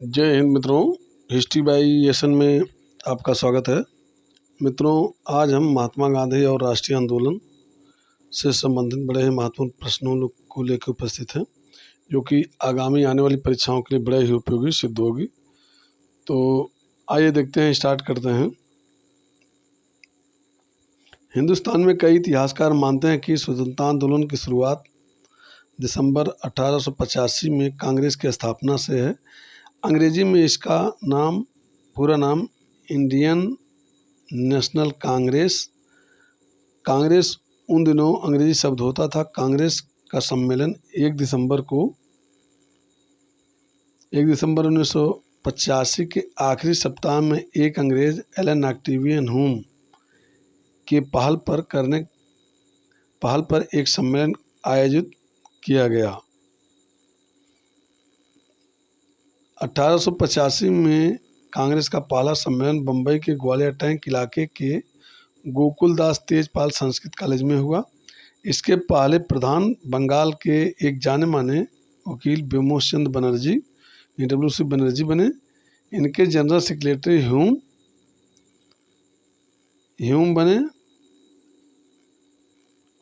जय हिंद मित्रों। History by एसन में आपका स्वागत है। मित्रों, आज हम महात्मा गांधी और राष्ट्रीय आंदोलन से संबंधित बड़े ही महत्वपूर्ण प्रश्नों को लेकर उपस्थित हैं, जो कि आगामी आने वाली परीक्षाओं के लिए बड़े ही उपयोगी सिद्ध होगी। तो आइए देखते हैं, स्टार्ट करते हैं। हिंदुस्तान में कई इतिहासकार मानते हैं कि स्वतंत्रता आंदोलन की शुरुआत दिसंबर 1885 में कांग्रेस की स्थापना से है। अंग्रेजी में इसका पूरा नाम इंडियन नेशनल कांग्रेस। कांग्रेस उन दिनों अंग्रेजी शब्द होता था। कांग्रेस का सम्मेलन 1 दिसंबर 1985 के आखिरी सप्ताह में एक अंग्रेज एलन ऑक्टेवियन ह्यूम के पहल पर एक सम्मेलन आयोजित किया गया। 1885 में कांग्रेस का पहला सम्मेलन बम्बई के ग्वालियर टैंक इलाके के गोकुलदास तेजपाल संस्कृत कॉलेज में हुआ। इसके पहले प्रधान बंगाल के एक जाने माने वकील बिमोश चंद्र बनर्जी EWC बनर्जी बने। इनके जनरल सेक्रेटरी ह्यूम बने।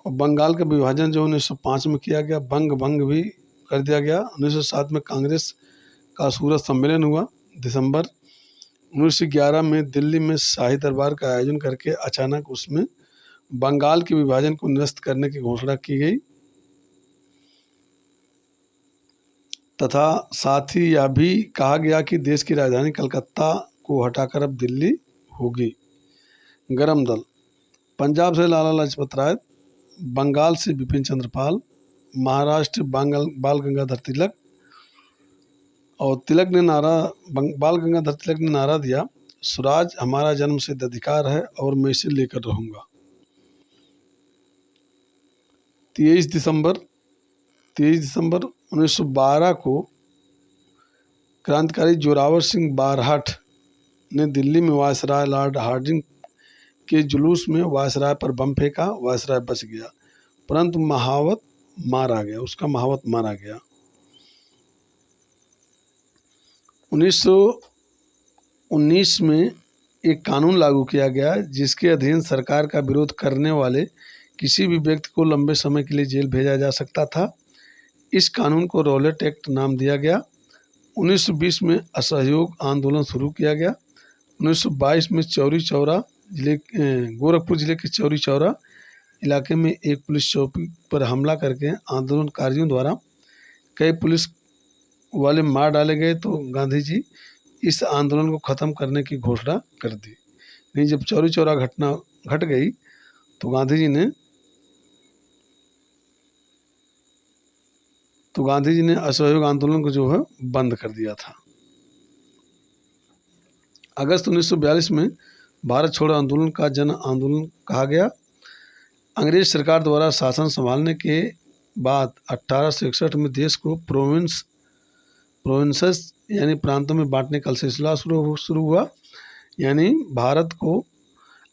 और बंगाल का विभाजन जो 1905 में किया गया, भंग भी कर दिया गया। 1907 में कांग्रेस का सूरत सम्मेलन हुआ। दिसंबर 1911 में दिल्ली में शाही दरबार का आयोजन करके अचानक उसमें बंगाल के विभाजन को निरस्त करने की घोषणा की गई तथा साथ ही यह भी कहा गया कि देश की राजधानी कलकत्ता को हटाकर अब दिल्ली होगी। गरम दल: पंजाब से लाला लाजपत राय, बंगाल से बिपिन चंद्र पाल, महाराष्ट्र बाल गंगाधर तिलक। और बाल गंगाधर तिलक ने नारा दिया, स्वराज हमारा जन्मसिद्ध अधिकार है और मैं इसे लेकर रहूंगा। 23 दिसंबर 1912 को क्रांतिकारी जोरावर सिंह बारहट ने दिल्ली में वायसराय लॉर्ड हार्डिंग के जुलूस में वायसराय पर बम फेंका। वायसराय बच गया, परंतु महावत मारा गया। 1919 में एक कानून लागू किया गया जिसके अधीन सरकार का विरोध करने वाले किसी भी व्यक्ति को लंबे समय के लिए जेल भेजा जा सकता था। इस कानून को रॉलेट एक्ट नाम दिया गया। 1920 में असहयोग आंदोलन शुरू किया गया। 1922 में गोरखपुर जिले के चौरी चौरा इलाके में एक पुलिस चौकी पर हमला करके आंदोलनकारियों द्वारा कई पुलिस वाले मार डाले गए, तो गांधी जी इस आंदोलन को ख़त्म करने की घोषणा कर दी। नहीं, जब चौरी चौरा घटना घट गई तो गांधी जी ने असहयोग आंदोलन को जो है बंद कर दिया था। अगस्त 1942 में भारत छोड़ो आंदोलन का जन आंदोलन कहा गया। अंग्रेज सरकार द्वारा शासन संभालने के बाद 1861 में देश को प्रोविंसेस यानी प्रांतों में बांटने का सिलसिला शुरू हुआ। यानी भारत को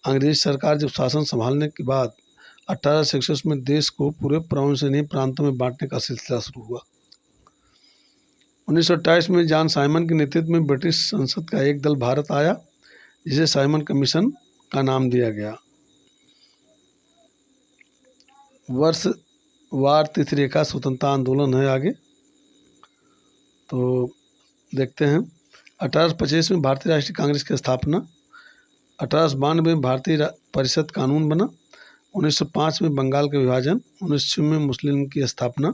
अंग्रेज सरकार जब शासन संभालने के बाद 1861 में देश को पूरे प्रोविंस यानी प्रांतों में बांटने का सिलसिला शुरू हुआ। 1928 में जॉन साइमन के नेतृत्व में ब्रिटिश संसद का एक दल भारत आया, जिसे साइमन कमीशन का नाम दिया गया। वर्ष वार तिथि रेखा स्वतंत्रता आंदोलन है आगे, तो देखते हैं। 1825 में भारतीय राष्ट्रीय कांग्रेस की स्थापना। 1892 में भारतीय परिषद कानून बना। 1905 में बंगाल का विभाजन। 1906 में मुस्लिम की स्थापना।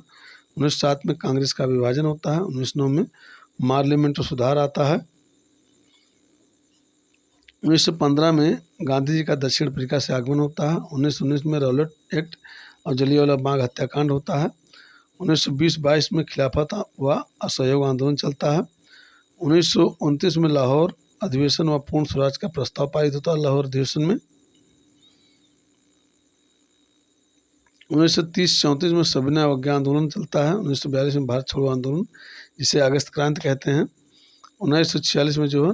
1907 में कांग्रेस का विभाजन होता है। 1909 में पार्लियामेंट सुधार आता है। 1915 में गांधी जी का दक्षिण अफ्रीका से आगमन होता है। 1919 में रॉलेट एक्ट और जलियांवाला बाग हत्याकांड होता है। 1920-22 में खिलाफत व असहयोग आंदोलन चलता है। 1929 में लाहौर अधिवेशन व पूर्ण स्वराज का प्रस्ताव पारित होता है। लाहौर अधिवेशन में 1930-34 में सविनय अवज्ञा आंदोलन चलता है। 1942 में भारत छोड़ो आंदोलन, जिसे अगस्त क्रांति कहते हैं। 1946 में जो है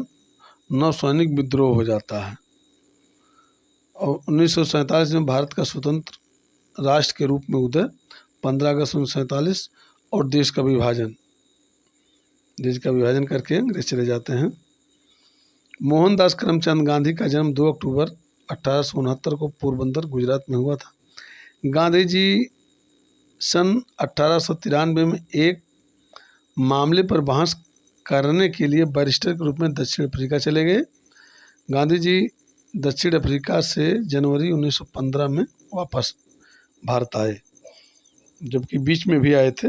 नवसैनिक विद्रोह हो जाता है। और 1947 में भारत का स्वतंत्र राष्ट्र के रूप में उदय। 15 अगस्त 1947 और देश का विभाजन। देश का विभाजन करके अंग्रेज चले जाते हैं। मोहनदास करमचंद गांधी का जन्म 2 अक्टूबर 1869 को पोरबंदर गुजरात में हुआ था। गांधी जी सन 1893 में एक मामले पर बहस करने के लिए बैरिस्टर के रूप में दक्षिण अफ्रीका चले गए। गांधी जी दक्षिण अफ्रीका से जनवरी 1915 में वापस भारत आए, जबकि बीच में भी आए थे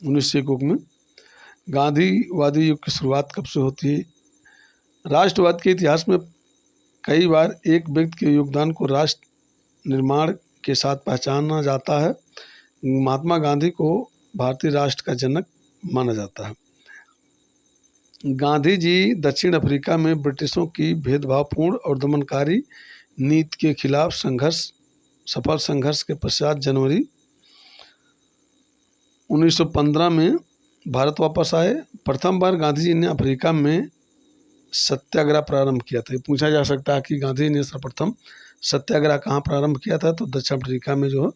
1901 में। गांधीवादी युग की शुरुआत कब से होती है? राष्ट्रवाद के इतिहास में कई बार एक व्यक्ति के योगदान को राष्ट्र निर्माण के साथ पहचाना जाता है। महात्मा गांधी को भारतीय राष्ट्र का जनक माना जाता है। गांधी जी दक्षिण अफ्रीका में ब्रिटिशों की भेदभावपूर्ण और दमनकारी नीति के खिलाफ सफल संघर्ष के पश्चात जनवरी 1915 में भारत वापस आए। प्रथम बार गांधी जी ने अफ्रीका में सत्याग्रह प्रारंभ किया था। पूछा जा सकता है कि गांधी जी ने सर्वप्रथम सत्याग्रह कहाँ प्रारंभ किया था, तो दक्षिण अफ्रीका में जो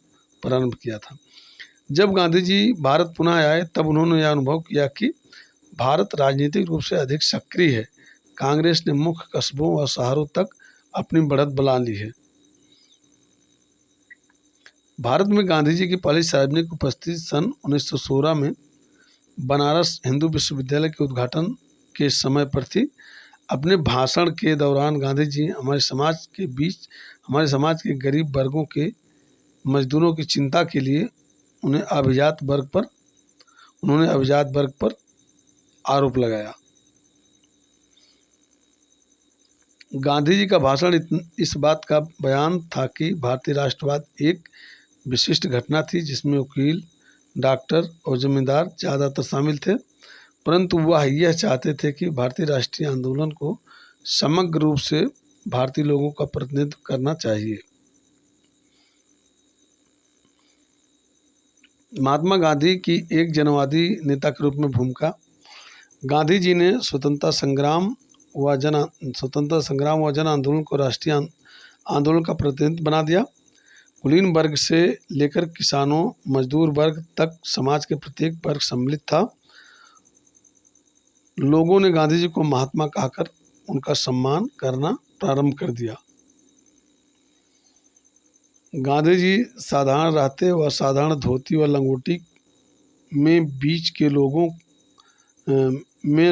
प्रारंभ किया था। जब गांधी जी भारत पुनः आए तब उन्होंने यह अनुभव किया कि भारत राजनीतिक रूप से अधिक सक्रिय है। कांग्रेस ने मुख्य कस्बों व शहरों तक अपनी बढ़त बढ़ा ली है। भारत में गांधी जी की पहली सार्वजनिक उपस्थिति सन 1916 में बनारस हिंदू विश्वविद्यालय के उद्घाटन के समय पर थी। अपने भाषण के दौरान गांधी जी हमारे समाज के गरीब वर्गों के मजदूरों की चिंता के लिए उन्होंने अभिजात वर्ग पर आरोप लगाया। गांधी जी का भाषण इस बात का बयान था कि भारतीय राष्ट्रवाद एक विशिष्ट घटना थी जिसमें वकील, डॉक्टर और जमींदार ज़्यादातर शामिल थे, परंतु वह यह चाहते थे कि भारतीय राष्ट्रीय आंदोलन को समग्र रूप से भारतीय लोगों का प्रतिनिधित्व करना चाहिए। महात्मा गांधी की एक जनवादी नेता के रूप में भूमिका। गांधी जी ने स्वतंत्रता संग्राम व जन आंदोलन को राष्ट्रीय आंदोलन का प्रतिनिधित्व बना दिया। कुलीन वर्ग से लेकर किसानों, मजदूर वर्ग तक समाज के प्रत्येक वर्ग सम्मिलित था। लोगों ने गांधी जी को महात्मा कहकर उनका सम्मान करना प्रारंभ कर दिया। गांधी जी साधारण रहते व साधारण धोती व लंगोटी में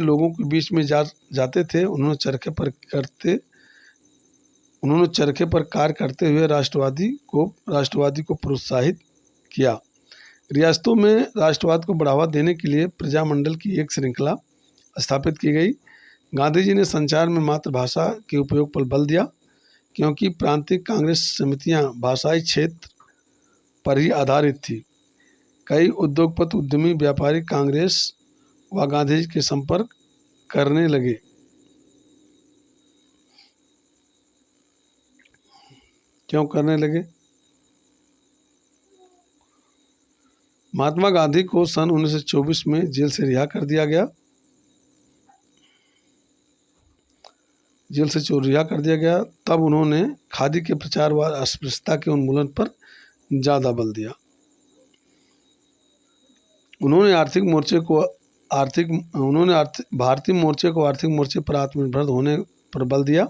लोगों के बीच में जाते थे। उन्होंने चरखे पर कार्य करते हुए राष्ट्रवादी को प्रोत्साहित किया। रियासतों में राष्ट्रवाद को बढ़ावा देने के लिए प्रजामंडल की एक श्रृंखला स्थापित की गई। गांधी जी ने संचार में मातृभाषा के उपयोग पर बल दिया, क्योंकि प्रांतीय कांग्रेस समितियां भाषाई क्षेत्र पर ही आधारित थी। कई उद्योगपति, उद्यमी, व्यापारी कांग्रेस व गांधी जी के संपर्क करने लगे। क्यों करने लगे? महात्मा गांधी को सन 1924 में जेल से रिहा कर दिया गया। तब उन्होंने खादी के प्रचार व अस्पृश्यता के उन्मूलन पर ज़्यादा बल दिया। उन्होंने भारतीय मोर्चे को आर्थिक मोर्चे पर आत्मनिर्भर होने पर बल दिया।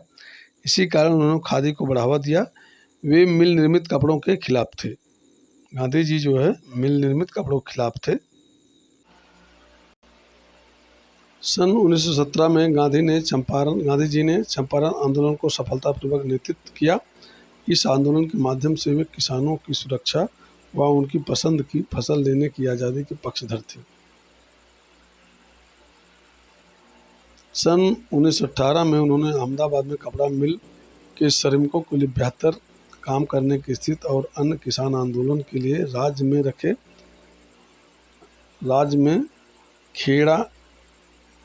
इसी कारण उन्होंने खादी को बढ़ावा दिया। वे मिल निर्मित कपड़ों के खिलाफ थे। गांधी जी जो है मिल निर्मित कपड़ों के खिलाफ थे। सन 1917 में गांधी जी ने चंपारण आंदोलन को सफलतापूर्वक नेतृत्व किया। इस आंदोलन के माध्यम से वे किसानों की सुरक्षा व उनकी पसंद की फसल लेने की आज़ादी के पक्षधर थे। सन 1918 में उन्होंने अहमदाबाद में कपड़ा मिल के श्रमिकों के लिए बेहतर काम करने की स्थिति और अन्य किसान आंदोलन के लिए राज्य में खेड़ा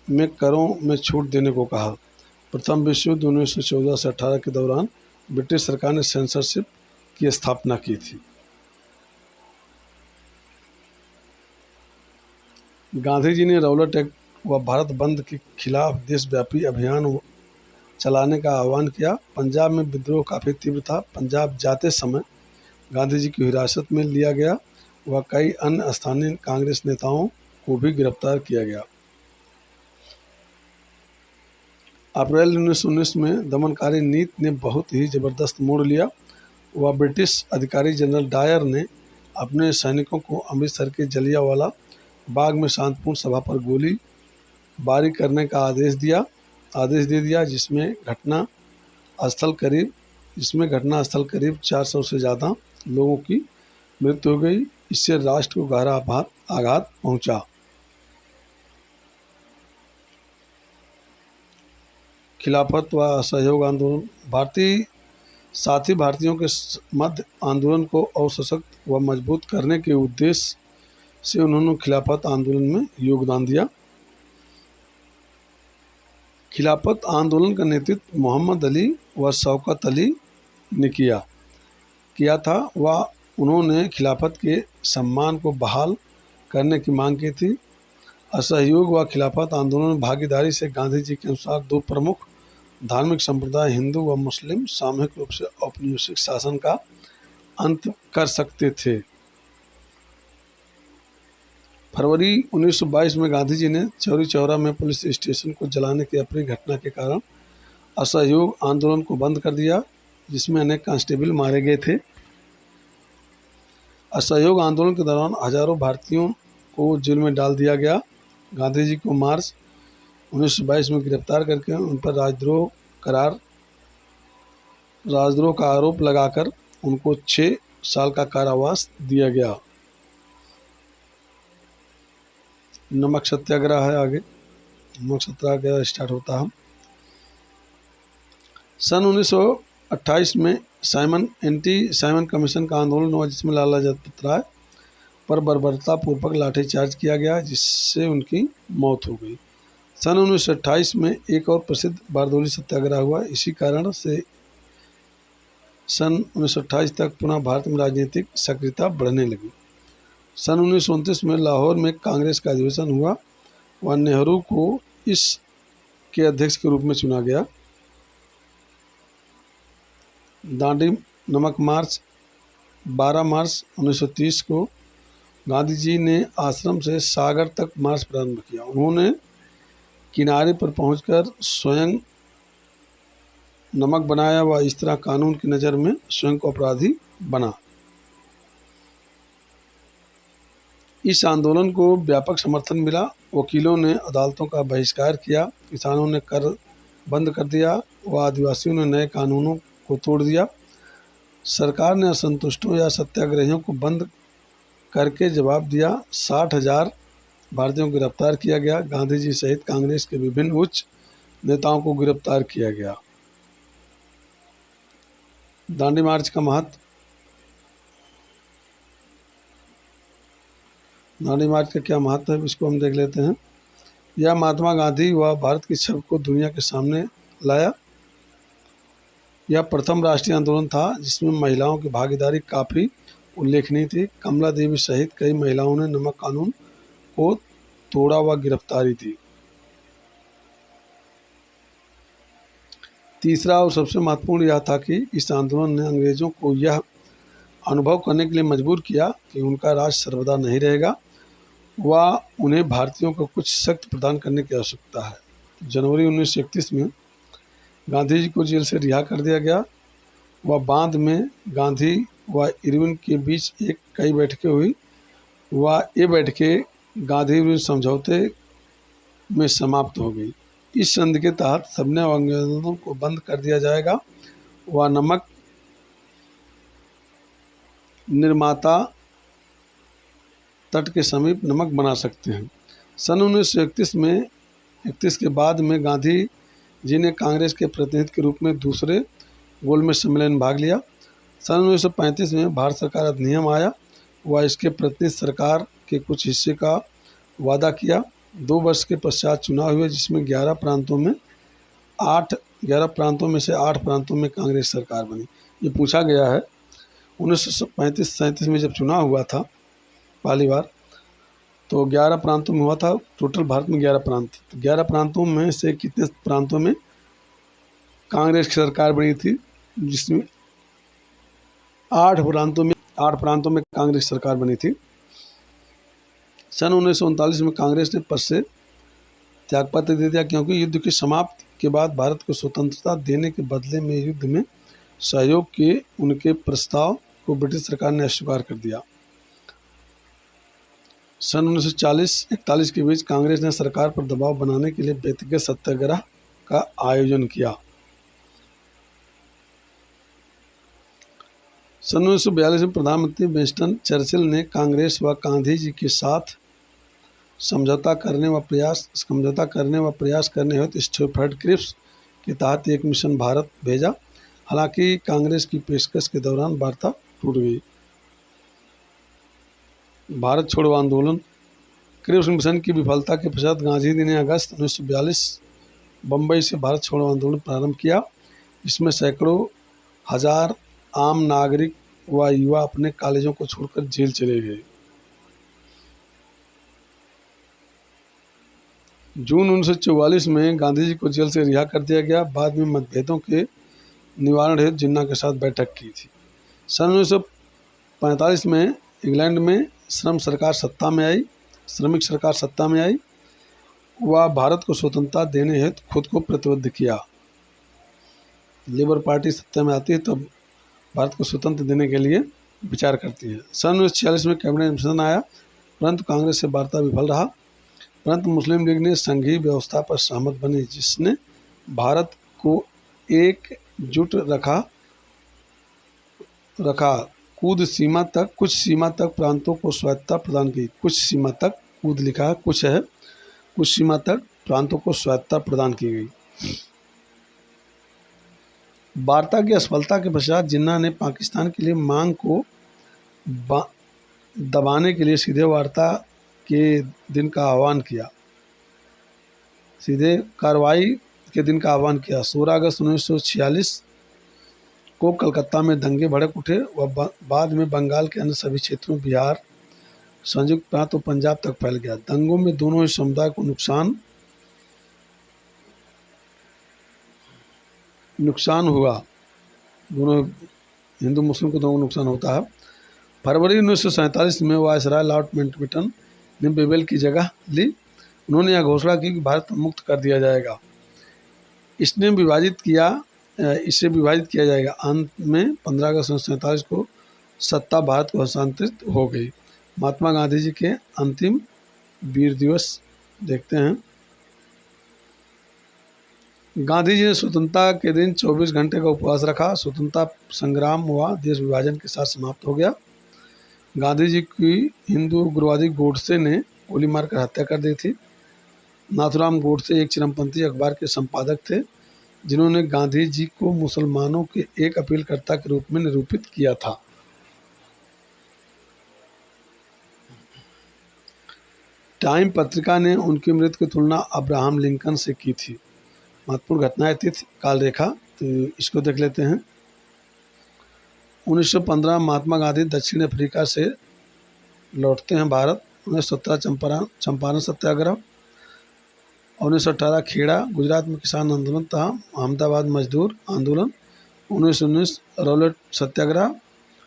में करों में छूट देने को कहा। प्रथम विश्व युद्ध 1914 से 18 के दौरान ब्रिटिश सरकार ने सेंसरशिप की स्थापना की थी। गांधी जी ने रौलट एक्ट व भारत बंद के खिलाफ देशव्यापी अभियान चलाने का आह्वान किया। पंजाब में विद्रोह काफ़ी तीव्र था। पंजाब जाते समय गांधी जी की हिरासत में लिया गया व कई अन्य स्थानीय कांग्रेस नेताओं को भी गिरफ्तार किया गया। अप्रैल 1919 में दमनकारी नीति ने बहुत ही ज़बरदस्त मोड़ लिया। वह ब्रिटिश अधिकारी जनरल डायर ने अपने सैनिकों को अमृतसर के जलियांवाला बाग में शांतिपूर्ण सभा पर गोली बारी करने का आदेश दे दिया, जिसमें घटनास्थल करीब 400 से ज़्यादा लोगों की मृत्यु हो गई। इससे राष्ट्र को गहरा आघात पहुंचा। खिलाफत व असहयोग आंदोलन। भारतीयों के मध्य आंदोलन को और सशक्त व मजबूत करने के उद्देश्य से उन्होंने खिलाफत आंदोलन में योगदान दिया। खिलाफत आंदोलन का नेतृत्व मोहम्मद अली व शौकत अली ने किया था। उन्होंने खिलाफत के सम्मान को बहाल करने की मांग की थी। असहयोग व खिलाफत आंदोलन में भागीदारी से गांधी जी के अनुसार दो प्रमुख धार्मिक संप्रदाय हिंदू व मुस्लिम सामूहिक रूप से औपनिवेशिक शासन का अंत कर सकते थे। फरवरी 1922 में गांधी जी ने चौरी चौरा में पुलिस स्टेशन को जलाने की अप्रिय घटना के कारण असहयोग आंदोलन को बंद कर दिया, जिसमें अनेक कांस्टेबल मारे गए थे। असहयोग आंदोलन के दौरान हजारों भारतीयों को जेल में डाल दिया गया। गांधी जी को मार्च 1922 में गिरफ्तार करके उन पर राजद्रोह का आरोप लगाकर उनको 6 साल का कारावास दिया गया। नमक सत्याग्रह है आगे। नमक सत्याग्रह स्टार्ट होता है। सन 1928 में साइमन कमीशन का आंदोलन हुआ, जिसमें लाला लाजपत राय पर बर्बरतापूर्वक लाठीचार्ज किया गया, जिससे उनकी मौत हो गई। सन 1928 में एक और प्रसिद्ध बारदोली सत्याग्रह हुआ। इसी कारण से सन 1928 तक पुनः भारत में राजनीतिक सक्रियता बढ़ने लगी। सन 1929 में लाहौर में कांग्रेस का अधिवेशन हुआ व नेहरू को इसके अध्यक्ष के रूप में चुना गया। दांडी नमक मार्च। 12 मार्च 1930 को गांधी जी ने आश्रम से सागर तक मार्च प्रारंभ किया। उन्होंने किनारे पर पहुंचकर स्वयं नमक बनाया व इस तरह कानून की नज़र में स्वयं को अपराधी बना। इस आंदोलन को व्यापक समर्थन मिला। वकीलों ने अदालतों का बहिष्कार किया, किसानों ने कर बंद कर दिया व आदिवासियों ने नए कानूनों को तोड़ दिया। सरकार ने असंतुष्टों या सत्याग्रहियों को बंद करके जवाब दिया। 60,000 भारतीयों को गिरफ्तार किया गया। गांधी जी सहित कांग्रेस के विभिन्न उच्च नेताओं को गिरफ्तार किया गया। दांडी मार्च का महत्व। दांडी मार्च का क्या महत्व है, इसको हम देख लेते हैं। यह महात्मा गांधी व भारत की छवि को दुनिया के सामने लाया। यह प्रथम राष्ट्रीय आंदोलन था जिसमें महिलाओं की भागीदारी काफ़ी उल्लेखनीय थी। कमला देवी सहित कई महिलाओं ने नमक कानून को तोड़ा व गिरफ्तारी दी। तीसरा और सबसे महत्वपूर्ण यह था कि इस आंदोलन ने अंग्रेजों को यह अनुभव करने के लिए मजबूर किया कि उनका राज सर्वदा नहीं रहेगा व उन्हें भारतीयों को कुछ सख्त प्रदान करने की आवश्यकता है। जनवरी 1931 में गांधी जी को जेल से रिहा कर दिया गया व बाद में गांधी व इरविन के बीच कई बैठकें हुई व ये बैठकें गांधी इरविन समझौते में समाप्त हो गई। इस संधि के तहत सबने अंग्रेजों को बंद कर दिया जाएगा व नमक निर्माता तट के समीप नमक बना सकते हैं। सन 1931 के बाद में गांधी जी ने कांग्रेस के प्रतिनिधि के रूप में दूसरे गोलमेज सम्मेलन में भाग लिया। सन 1935 में भारत सरकार अधिनियम आया व इसके प्रतिनिधि सरकार के कुछ हिस्से का वादा किया। 2 वर्ष के पश्चात चुनाव हुए, जिसमें 11 प्रांतों में से 8 प्रांतों में कांग्रेस सरकार बनी। ये पूछा गया है 1935-37 में जब चुनाव हुआ था पहली बार, तो 11 प्रांतों में हुआ था। टोटल भारत में 11 प्रांत, 11 प्रांतों में से कितने प्रांतों में कांग्रेस की सरकार बनी थी, जिसमें 8 प्रांतों में कांग्रेस सरकार बनी थी। सन 1939 में कांग्रेस ने पद से त्यागपत्र दे दिया, क्योंकि युद्ध की समाप्ति के बाद भारत को स्वतंत्रता देने के बदले में युद्ध में सहयोग के उनके प्रस्ताव को ब्रिटिश सरकार ने अस्वीकार कर दिया। सन 1940-41 के बीच कांग्रेस ने सरकार पर दबाव बनाने के लिए व्यक्तिगत सत्याग्रह का आयोजन किया। सन 1942 में प्रधानमंत्री विंस्टन चर्चिल ने कांग्रेस व गांधी जी के साथ समझौता करने व प्रयास करने हेतु स्टैफर्ड क्रिप्स के तहत एक मिशन भारत भेजा। हालांकि कांग्रेस की पेशकश के दौरान वार्ता टूट गई। भारत छोड़ो आंदोलन। क्रिप्स मिशन की विफलता के पश्चात गांधी जी ने अगस्त 1942 बम्बई से भारत छोड़ो आंदोलन प्रारंभ किया। इसमें सैकड़ों हजार आम नागरिक व युवा अपने कॉलेजों को छोड़कर जेल चले गए। जून 1944 में गांधी जी को जेल से रिहा कर दिया गया। बाद में मतभेदों के निवारण हेतु जिन्ना के साथ बैठक की थी। सन 1945 में इंग्लैंड में श्रमिक सरकार सत्ता में आई। वह भारत को स्वतंत्रता देने हेतु खुद को प्रतिबद्ध किया। लेबर पार्टी सत्ता में आती है तब भारत को स्वतंत्र देने के लिए विचार करती है। सन 1946 में कैबिनेट मिशन आया, परंतु कांग्रेस से वार्ता विफल रहा। परंतु मुस्लिम लीग ने संघीय व्यवस्था पर सहमत बनी, जिसने भारत को एकजुट रखा। कुछ सीमा तक प्रांतों को स्वायत्तता प्रदान की। कुछ सीमा तक प्रांतों को स्वायत्तता प्रदान की गई। वार्ता की असफलता के पश्चात जिन्ना ने पाकिस्तान के लिए मांग को दबाने के लिए सीधे कार्रवाई के दिन का आह्वान किया। 16 अगस्त 1946 को कलकत्ता में दंगे भड़क उठे व बाद में बंगाल के अन्य सभी क्षेत्रों, बिहार, संयुक्त प्रांत और पंजाब तक फैल गया। दंगों में दोनों ही समुदाय को नुकसान हुआ। दोनों हिंदू मुस्लिम को दोनों नुकसान होता है। फरवरी 1947 में वायसराय लॉर्ड माउंटबेटन ने बेबेल की जगह ली। उन्होंने यह घोषणा की कि भारत मुक्त कर दिया जाएगा। इसे विभाजित किया जाएगा। अंत में 15 अगस्त 1947 को सत्ता भारत को हस्तांतरित हो गई। महात्मा गांधी जी के अंतिम वीर दिवस देखते हैं। गांधी जी ने स्वतंत्रता के दिन 24 घंटे का उपवास रखा। स्वतंत्रता संग्राम हुआ देश विभाजन के साथ समाप्त हो गया। गांधी जी की हिंदू उग्रवादी गोडसे ने गोली मारकर हत्या कर दी थी। नाथूराम गोडसे एक चरमपंथी अखबार के संपादक थे, जिन्होंने गांधी जी को मुसलमानों के एक अपीलकर्ता के रूप में निरूपित किया था। टाइम पत्रिका ने उनकी मृत्यु की तुलना अब्राहम लिंकन से की थी। महत्वपूर्ण घटनाएं तिथि काल रेखा, तो इसको देख लेते हैं। 1915 महात्मा गांधी दक्षिण अफ्रीका से लौटते हैं भारत। 1917 चंपारण सत्याग्रह। 1918 खेड़ा गुजरात में किसान आंदोलन तथा अहमदाबाद मजदूर आंदोलन। 1919 रौलट सत्याग्रह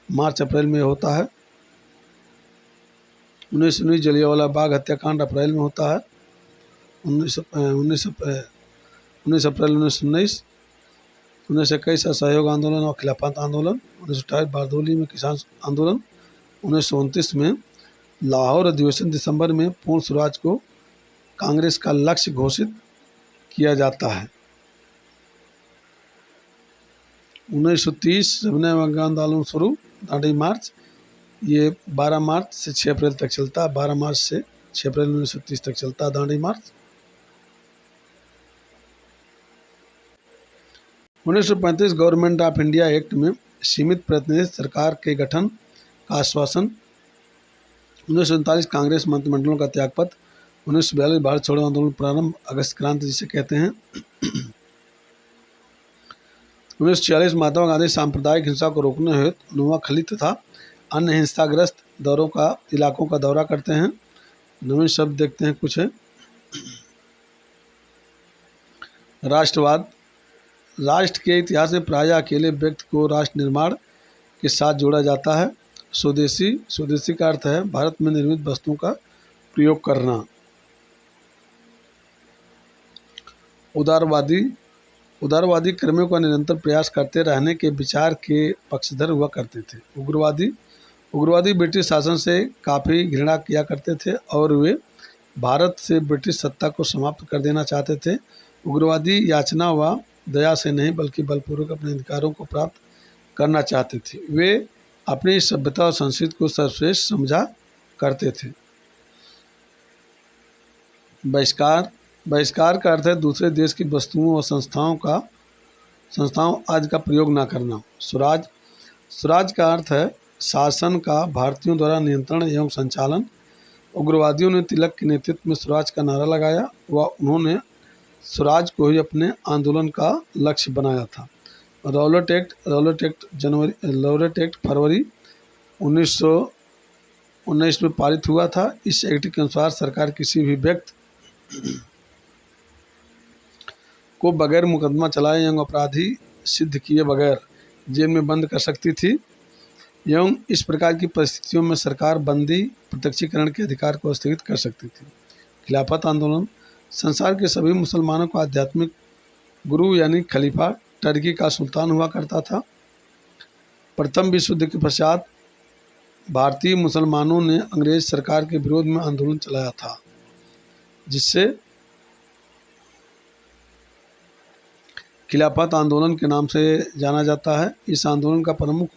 मार्च अप्रैल में होता है। 1919 जलियांवाला बाग हत्याकांड अप्रैल में होता है। 19 अप्रैल 1919। 1921 असहयोग आंदोलन और खिलाफत आंदोलन। 1928 बारदोली में किसान आंदोलन। 1929 में लाहौर अधिवेशन। दिसंबर में पूर्ण स्वराज को कांग्रेस का लक्ष्य घोषित किया जाता है। 1930 सविनय अवज्ञा आंदोलन शुरू, दांडी मार्च। ये 12 मार्च से 6 अप्रैल तक चलता है। 12 मार्च से 6 अप्रैल 1930 तक चलता है दांडी मार्च। 1935 गवर्नमेंट ऑफ इंडिया एक्ट में सीमित प्रतिनिधि सरकार के गठन का आश्वासन। 1939 कांग्रेस मंत्रिमंडलों का त्यागपत्र। 1942 भारत छोड़ो आंदोलन प्रारंभ, अगस्त क्रांति जिसे कहते हैं। 1946 महात्मा गांधी सांप्रदायिक हिंसा को रोकने हेतु नोआखली तथा अन्य हिंसाग्रस्त इलाकों का दौरा करते हैं। नवीन शब्द देखते हैं कुछ है। राष्ट्रवाद। राष्ट्र के इतिहास में प्रायः अकेले व्यक्ति को राष्ट्र निर्माण के साथ जोड़ा जाता है। स्वदेशी का अर्थ है भारत में निर्मित वस्तुओं का प्रयोग करना। उदारवादी उदारवादी कर्मियों का निरंतर प्रयास करते रहने के विचार के पक्षधर हुआ करते थे। उग्रवादी ब्रिटिश शासन से काफ़ी घृणा किया करते थे और वे भारत से ब्रिटिश सत्ता को समाप्त कर देना चाहते थे। उग्रवादी याचना व दया से नहीं बल्कि बलपूर्वक अपने अधिकारों को प्राप्त करना चाहते थे। वे अपनी सभ्यता और संस्कृति को सर्वश्रेष्ठ समझा करते थे। बहिष्कार का अर्थ है दूसरे देश की वस्तुओं और संस्थाओं आदि का प्रयोग न करना। स्वराज का अर्थ है शासन का भारतीयों द्वारा नियंत्रण एवं संचालन। उग्रवादियों ने तिलक के नेतृत्व में स्वराज का नारा लगाया व उन्होंने स्वराज को ही अपने आंदोलन का लक्ष्य बनाया था। रॉलेट एक्ट फरवरी 1919 में पारित हुआ था। इस एक्ट के अनुसार सरकार किसी भी व्यक्ति को बगैर मुकदमा चलाए एवं अपराधी सिद्ध किए बगैर जेल में बंद कर सकती थी एवं इस प्रकार की परिस्थितियों में सरकार बंदी प्रत्यक्षीकरण के अधिकार को स्थगित कर सकती थी। खिलाफत आंदोलन संसार के सभी मुसलमानों का आध्यात्मिक गुरु यानी खलीफा टर्की का सुल्तान हुआ करता था। प्रथम विश्व युद्ध के पश्चात भारतीय मुसलमानों ने अंग्रेज सरकार के विरोध में आंदोलन चलाया था, जिससे खिलाफत आंदोलन के नाम से जाना जाता है। इस आंदोलन का प्रमुख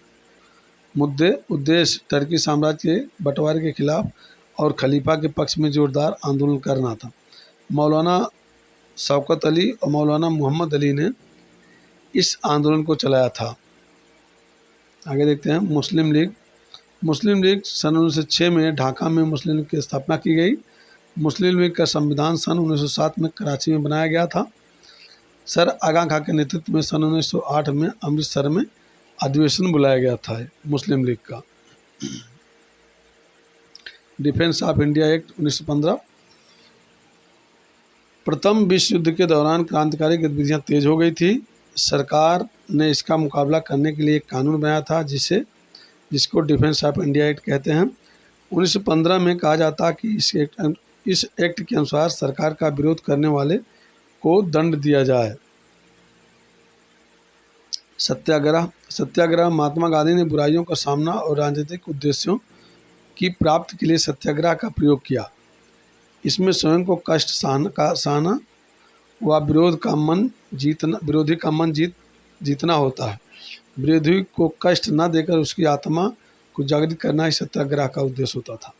उद्देश्य टर्की साम्राज्य के बंटवारे के खिलाफ और खलीफा के पक्ष में जोरदार आंदोलन करना था। मौलाना शौकत अली और मौलाना मोहम्मद अली ने इस आंदोलन को चलाया था। आगे देखते हैं मुस्लिम लीग सन 1906 में ढाका में मुस्लिम लीग की स्थापना की गई। मुस्लिम लीग का संविधान सन 1907 में कराची में बनाया गया था। सर आगा खां के नेतृत्व में सन 1908 में अमृतसर में अधिवेशन बुलाया गया था मुस्लिम लीग का। Defence of India act 1915। प्रथम विश्व युद्ध के दौरान क्रांतिकारी गतिविधियां तेज हो गई थी। सरकार ने इसका मुकाबला करने के लिए एक कानून बनाया था जिसको डिफेंस ऑफ इंडिया एक्ट कहते हैं। 1915 में कहा जाता कि इस एक्ट के अनुसार सरकार का विरोध करने वाले को दंड दिया जाए। सत्याग्रह महात्मा गांधी ने बुराइयों का सामना और राजनीतिक उद्देश्यों की प्राप्ति के लिए सत्याग्रह का प्रयोग किया। इसमें स्वयं को कष्ट सहना व विरोधी का मन जीतना होता है। विरोधी को कष्ट न देकर उसकी आत्मा को जागृत करना ही सत्याग्रह का उद्देश्य होता था।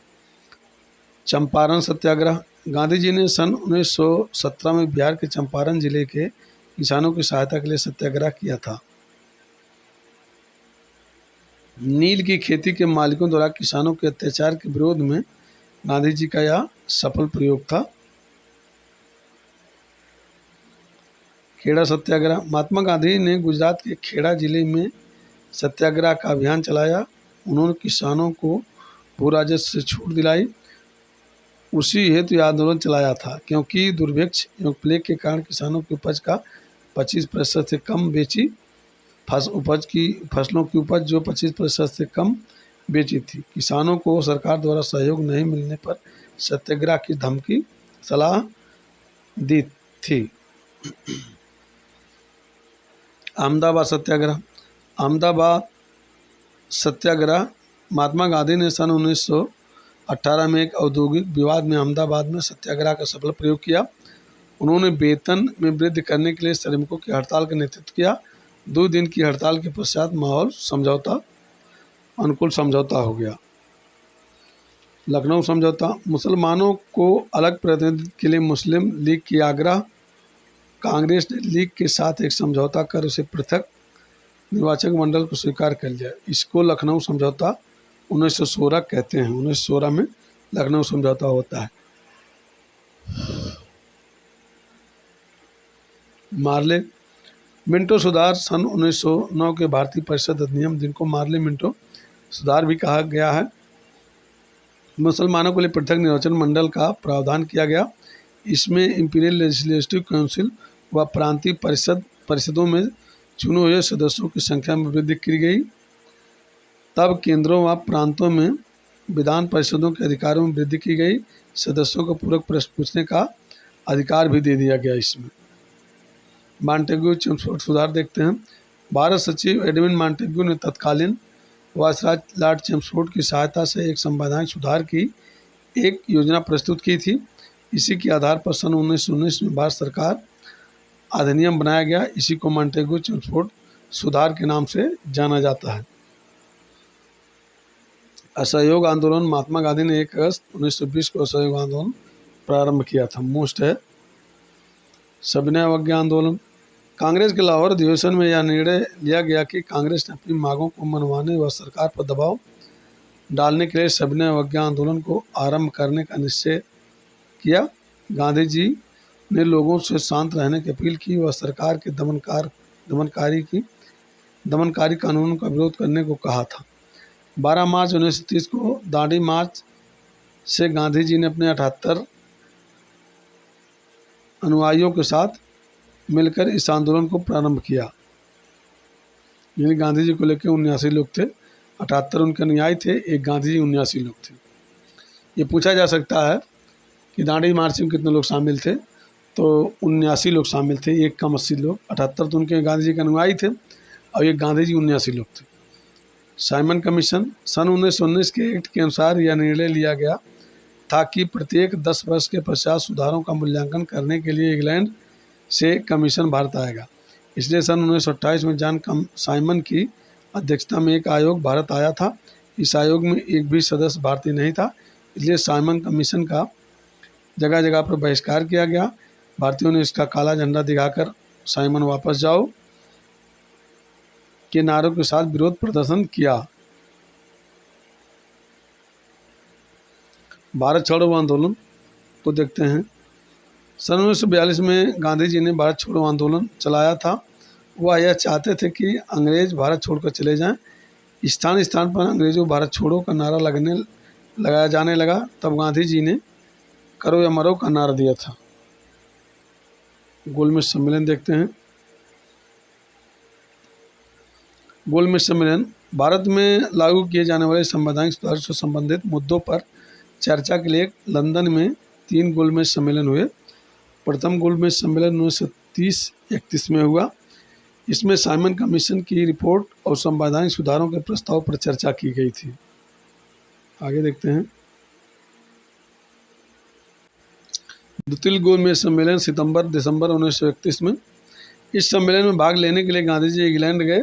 चंपारण सत्याग्रह। गांधी जी ने सन 1917 में बिहार के चंपारण जिले के किसानों की सहायता के लिए सत्याग्रह किया था। नील की खेती के मालिकों द्वारा किसानों के अत्याचार के विरोध में गांधी जी का यह सफल प्रयोग था। खेड़ा सत्याग्रह। महात्मा गांधी ने गुजरात के खेड़ा जिले में सत्याग्रह का अभियान चलाया। उन्होंने किसानों को भू राजस्व से छूट दिलाई। उसी हेतु यह आंदोलन चलाया था, क्योंकि दुर्भिक्ष एवं प्लेग के कारण किसानों की उपज का 25% से कम बेची फसलों की उपज जो 25% से कम बेची थी। किसानों को सरकार द्वारा सहयोग नहीं मिलने पर सत्याग्रह की धमकी सलाह दी थी। अहमदाबाद सत्याग्रह। महात्मा गांधी ने सन 1918 में एक औद्योगिक विवाद में अहमदाबाद में सत्याग्रह का सफल प्रयोग किया। उन्होंने वेतन में वृद्धि करने के लिए श्रमिकों की हड़ताल का नेतृत्व किया। 2 दिन की हड़ताल के पश्चात माहौल अनुकूल समझौता हो गया। लखनऊ समझौता। मुसलमानों को अलग प्रतिनिधित्व के लिए मुस्लिम लीग की आग्रह। कांग्रेस ने लीग के साथ एक समझौता कर उसे पृथक निर्वाचक मंडल को स्वीकार कर लिया। इसको लखनऊ समझौता 1916 कहते हैं। 1916 में लखनऊ समझौता होता है। मार्ले मिंटो सुधार। सन 1909 के भारतीय परिषद अधिनियम, जिनको मार्ले मिंटो सुधार भी कहा गया है, मुसलमानों के लिए पृथक निर्वाचन मंडल का प्रावधान किया गया। इसमें इंपीरियल लेजिस्लेटिव काउंसिल व प्रांतीय परिषदों में चुने हुए सदस्यों की संख्या में वृद्धि की गई। तब केंद्रों व प्रांतों में विधान परिषदों के अधिकारों में वृद्धि की गई। सदस्यों को पूरक प्रश्न पूछने का अधिकार भी दे दिया गया। इसमें मॉन्टेग्यू चेम्सफोर्ड सुधार देखते हैं। भारत सचिव एडविन मॉन्टेग्यू ने तत्कालीन वायसराय लॉर्ड चेम्सफोर्ड की सहायता से एक संवैधानिक सुधार की एक योजना प्रस्तुत की थी। इसी के आधार पर सन 1919 में भारत सरकार अधिनियम बनाया गया। इसी को मॉन्टेग्यू चेम्सफोर्ड सुधार के नाम से जाना जाता है। असहयोग आंदोलन, महात्मा गांधी ने 1 अगस्त 1920 को असहयोग आंदोलन प्रारंभ किया था। मोस्ट है सविनय अवज्ञा आंदोलन। कांग्रेस के लाहौर अधिवेशन में यह निर्णय लिया गया कि कांग्रेस ने अपनी मांगों को मनवाने व सरकार पर दबाव डालने के लिए सविनय अवज्ञा आंदोलन को आरंभ करने का निश्चय किया। गांधी जी ने लोगों से शांत रहने की अपील की व सरकार के दमनकारी कानूनों का विरोध करने को कहा था। 12 मार्च 1930 को दांडी मार्च से गांधी जी ने अपने 78 अनुयायियों के साथ मिलकर इस आंदोलन को प्रारंभ किया। यानी गांधी जी को लेकर 79 लोग थे, 78 उनके अनुयायी थे, एक गांधी जी 79 लोग थे। ये पूछा जा सकता है कि दांडी मार्च में कितने लोग शामिल थे, तो 79 लोग शामिल थे, एक कम 80 लोग, 78 तो उनके गांधी जी के अनुयायी थे और एक गांधी जी 79 लोग थे। साइमन कमीशन, सन 1919 के एक्ट के अनुसार यह निर्णय लिया गया था कि प्रत्येक 10 वर्ष के पश्चात सुधारों का मूल्यांकन करने के लिए इंग्लैंड से कमीशन भारत आएगा। इसलिए सन 1928 में जॉन साइमन की अध्यक्षता में एक आयोग भारत आया था। इस आयोग में एक भी सदस्य भारतीय नहीं था, इसलिए साइमन कमीशन का जगह जगह पर बहिष्कार किया गया। भारतीयों ने इसका काला झंडा दिखाकर साइमन वापस जाओ के नारों के साथ विरोध प्रदर्शन किया। भारत छोड़ो आंदोलन को देखते हैं। सन 1942 में गांधी जी ने भारत छोड़ो आंदोलन चलाया था। वह यह चाहते थे कि अंग्रेज भारत छोड़कर चले जाएं। स्थान स्थान पर अंग्रेजों भारत छोड़ो का नारा लगाया जाने लगा। तब गांधी जी ने करो या मरो का नारा दिया था। गोलमेज सम्मेलन देखते हैं। गोलमेज सम्मेलन भारत में लागू किए जाने वाले संवैधानिक सुधार से संबंधित मुद्दों पर चर्चा के लिए लंदन में 3 गोलमेज सम्मेलन हुए। प्रथम गोलमेज सम्मेलन 1930-31 में हुआ। इसमें साइमन कमीशन की रिपोर्ट और संवैधानिक सुधारों के प्रस्ताव पर चर्चा की गई थी। आगे देखते हैं। द्वितीय गोलमेज सम्मेलन सितंबर-दिसंबर 1931 में। इस सम्मेलन में भाग लेने के लिए गांधी जी इंग्लैंड गए।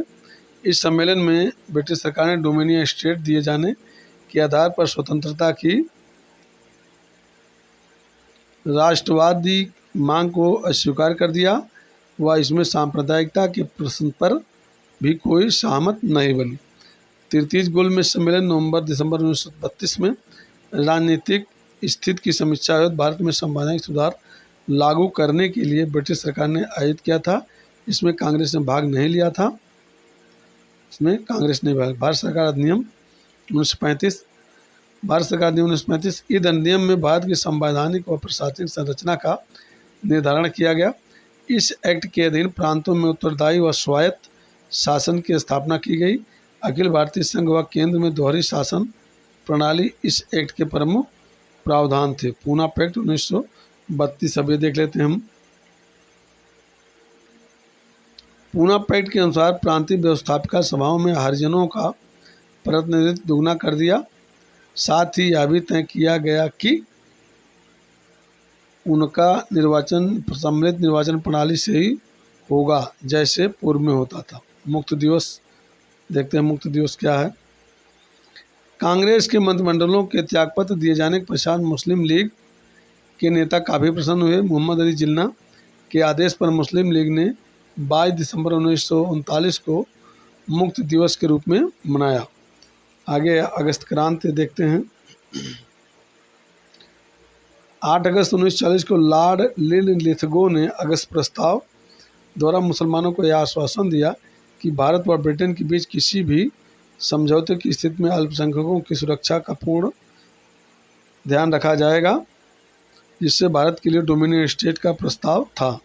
इस सम्मेलन में ब्रिटिश सरकार ने डोमिनियन स्टेट दिए जाने के आधार पर स्वतंत्रता की राष्ट्रवादी मांग को अस्वीकार कर दिया। वह इसमें सांप्रदायिकता के प्रश्न पर भी कोई सहमत नहीं बनी। तृतीय गोलमेज सम्मेलन नवंबर-दिसंबर 1932 में राजनीतिक स्थिति की समीक्षा हेतु भारत में संवैधानिक सुधार लागू करने के लिए ब्रिटिश सरकार ने आयोजित किया था। इसमें कांग्रेस ने भाग नहीं लिया था। भारत सरकार अधिनियम 1935 इस अधिनियम में भारत की संवैधानिक व प्रशासनिक संरचना का निर्धारण किया गया। इस एक्ट के अधीन प्रांतों में उत्तरदायी व स्वायत्त शासन की स्थापना की गई। अखिल भारतीय संघ व केंद्र में दोहरी शासन प्रणाली इस एक्ट के प्रमुख प्रावधान थे। पूना पैक्ट 1932 अब ये देख लेते हैं हम। पूना पैक्ट के अनुसार प्रांतीय व्यवस्थापिका सभाओं में हरिजनों का प्रतिनिधित्व दुगना कर दिया। साथ ही यह भी तय किया गया कि उनका निर्वाचन सम्मिलित निर्वाचन प्रणाली से ही होगा जैसे पूर्व में होता था। मुक्त दिवस देखते हैं। मुक्त दिवस क्या है। कांग्रेस के मंत्रिमंडलों के त्यागपत्र दिए जाने के पश्चात मुस्लिम लीग के नेता काफ़ी प्रसन्न हुए। मोहम्मद अली जिन्ना के आदेश पर मुस्लिम लीग ने 22 दिसंबर 1939 को मुक्त दिवस के रूप में मनाया। आगे अगस्त क्रांति देखते हैं। 8 अगस्त 1940 को लॉर्ड लिनलिथगो ने अगस्त प्रस्ताव द्वारा मुसलमानों को यह आश्वासन दिया कि भारत व ब्रिटेन के बीच किसी भी समझौते की स्थिति में अल्पसंख्यकों की सुरक्षा का पूर्ण ध्यान रखा जाएगा, जिससे भारत के लिए डोमिनियन स्टेट का प्रस्ताव था।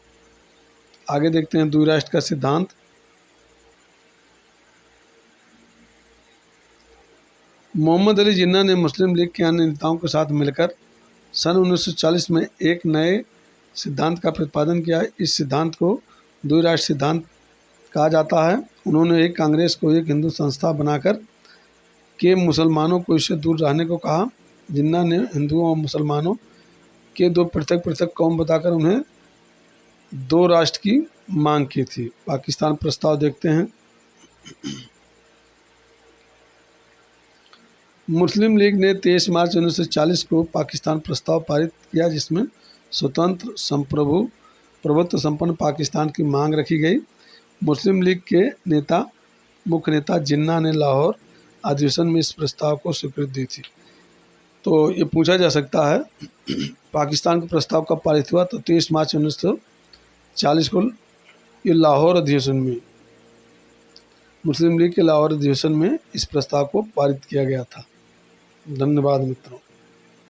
आगे देखते हैं। द्विराष्ट्र का सिद्धांत। मोहम्मद अली जिन्ना ने मुस्लिम लीग के अन्य नेताओं के साथ मिलकर सन 1940 में एक नए सिद्धांत का प्रतिपादन किया। इस सिद्धांत को द्विराष्ट्र सिद्धांत कहा जाता है। उन्होंने एक कांग्रेस को एक हिंदू संस्था बनाकर के मुसलमानों को इससे दूर रहने को कहा। जिन्ना ने हिंदुओं और मुसलमानों के दो पृथक पृथक कौम बताकर उन्हें दो राष्ट्र की मांग की थी। पाकिस्तान प्रस्ताव देखते हैं। मुस्लिम लीग ने 23 मार्च 1940 को पाकिस्तान प्रस्ताव पारित किया, जिसमें स्वतंत्र प्रभुत्व संपन्न पाकिस्तान की मांग रखी गई। मुस्लिम लीग के मुख्य नेता जिन्ना ने लाहौर अधिवेशन में इस प्रस्ताव को स्वीकृति दी थी। तो ये पूछा जा सकता है पाकिस्तान का प्रस्ताव कब पारित हुआ, तो 23 मार्च 1940 को ये लाहौर अधिवेशन में, मुस्लिम लीग के लाहौर अधिवेशन में इस प्रस्ताव को पारित किया गया था। धन्यवाद मित्रों।